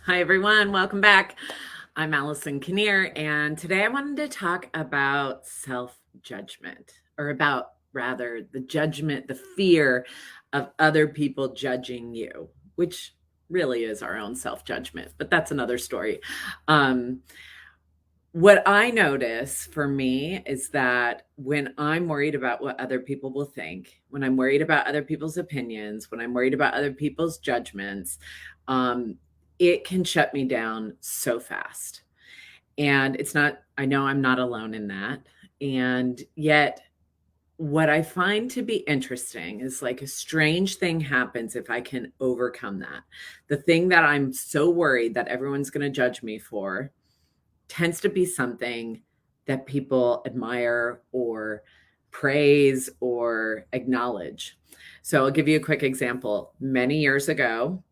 Hi, everyone. Welcome back. I'm Allison Kinnear, and today I wanted to talk about self judgment, or about rather the judgment, the fear of other people judging you, which really is our own self judgment, but that's another story. Um, what I notice for me is that when I'm worried about what other people will think, when I'm worried about other people's opinions, when I'm worried about other people's judgments, um, it can shut me down so fast. And it's not, I know I'm not alone in that. And yet, what I find to be interesting is like a strange thing happens if I can overcome that. The thing that I'm so worried that everyone's going to judge me for tends to be something that people admire or praise or acknowledge. So I'll give you a quick example. Many years ago,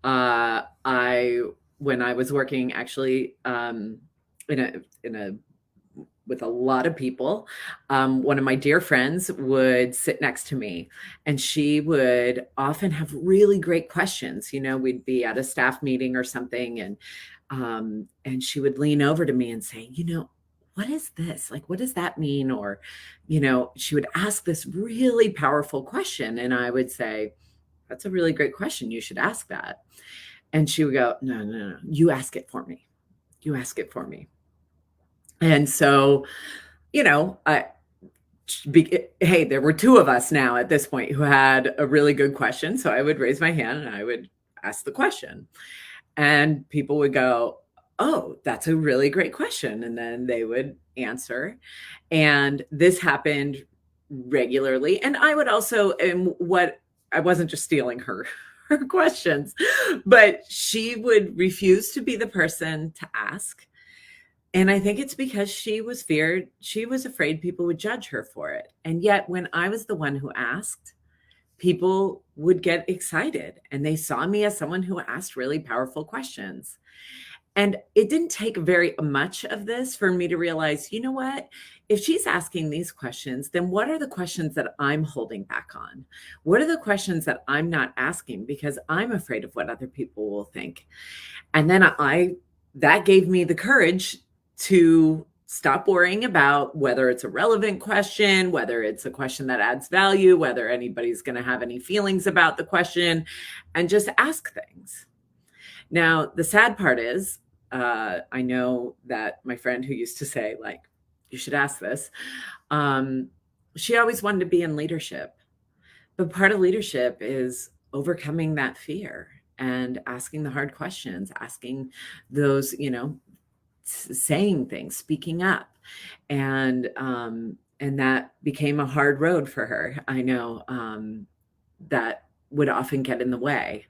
I when I was working actually in a with a lot of people, one of my dear friends would sit next to me, and she would often have really great questions. You know, we'd be at a staff meeting or something, and she would lean over to me and say, what is this? Like, what does that mean? Or, she would ask this really powerful question. And I would say, that's a really great question. You should ask that. And she would go, no, no, no, you ask it for me. You ask it for me. And so, you know, I, hey, there were two of us now at this point who had a really good question. So I would raise my hand and I would ask the question. And people would go, oh, that's a really great question. And then they would answer. And this happened regularly. And I would also, and what I wasn't just stealing her questions, but she would refuse to be the person to ask. And I think it's because she was afraid people would judge her for it. And yet, when I was the one who asked, people would get excited and they saw me as someone who asked really powerful questions. And it didn't take very much of this for me to realize, you know what? If she's asking these questions, then what are the questions that I'm holding back on? What are the questions that I'm not asking because I'm afraid of what other people will think? And then that gave me the courage to stop worrying about whether it's a relevant question, whether it's a question that adds value, whether anybody's going to have any feelings about the question, and just ask things. Now, the sad part is, I know that my friend who used to say, like, you should ask this, um, she always wanted to be in leadership. But part of leadership is overcoming that fear and asking the hard questions, asking those, saying things, speaking up. And that became a hard road for her. I know that would often get in the way.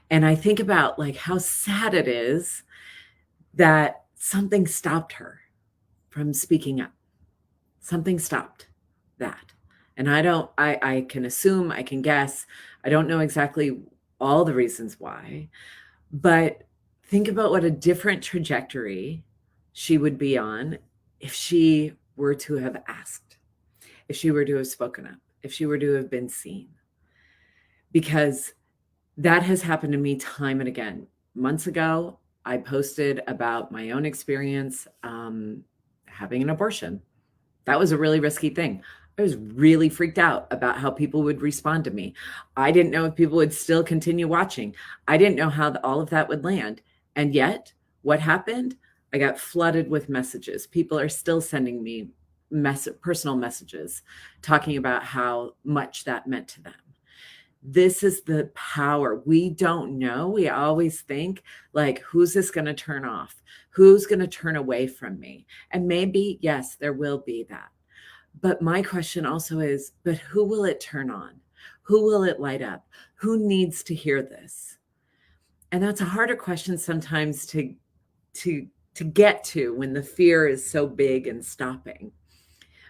And I think about like how sad it is that something stopped her from speaking up. Something stopped that. And I can assume, I can guess, I don't know exactly all the reasons why, but think about what a different trajectory she would be on if she were to have asked, if she were to have spoken up, if she were to have been seen. Because that has happened to me time and again. Months ago, I posted about my own experience having an abortion. That was a really risky thing. I was really freaked out about how people would respond to me. I didn't know if people would still continue watching. I didn't know how all of that would land. And yet, what happened? I got flooded with messages. People are still sending me personal messages talking about how much that meant to them. This is the power. We don't know. We always think like, who's this going to turn off? Who's going to turn away from me? And maybe, yes, there will be that. But my question also is, but who will it turn on? Who will it light up? Who needs to hear this? And that's a harder question sometimes to get to when the fear is so big and stopping.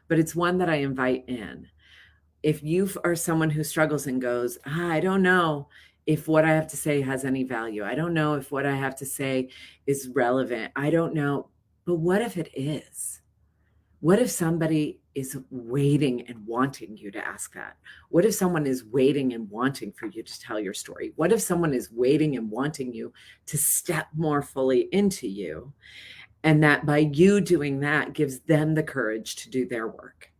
But it's one that I invite in. If you are someone who struggles and goes, I don't know if what I have to say has any value. I don't know if what I have to say is relevant. I don't know. But what if it is? What if somebody is waiting and wanting you to ask that? What if someone is waiting and wanting for you to tell your story? What if someone is waiting and wanting you to step more fully into you? And that by you doing that gives them the courage to do their work.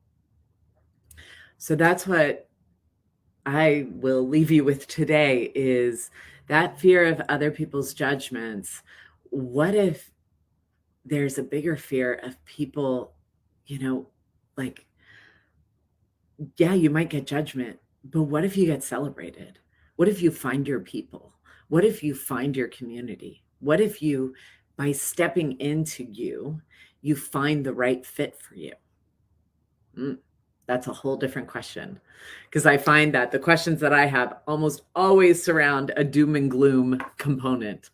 So that's what I will leave you with today, is that fear of other people's judgments. What if there's a bigger fear of people, like, yeah, you might get judgment, but what if you get celebrated? What if you find your people? What if you find your community? What if you, by stepping into you, you find the right fit for you? That's a whole different question, because I find that the questions that I have almost always surround a doom and gloom component.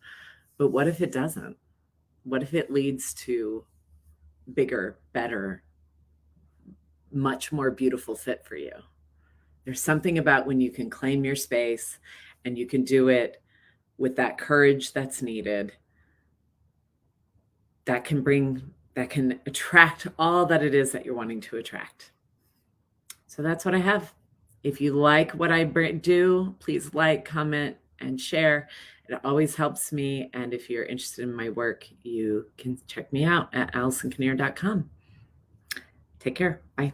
But what if it doesn't? What if it leads to bigger, better, much more beautiful fit for you? There's something about when you can claim your space and you can do it with that courage that's needed, that can attract all that it is that you're wanting to attract. So that's what I have. If you like what I do, please like, comment, and share. It always helps me. And if you're interested in my work, you can check me out at AllisonKinnear.com. Take care. Bye.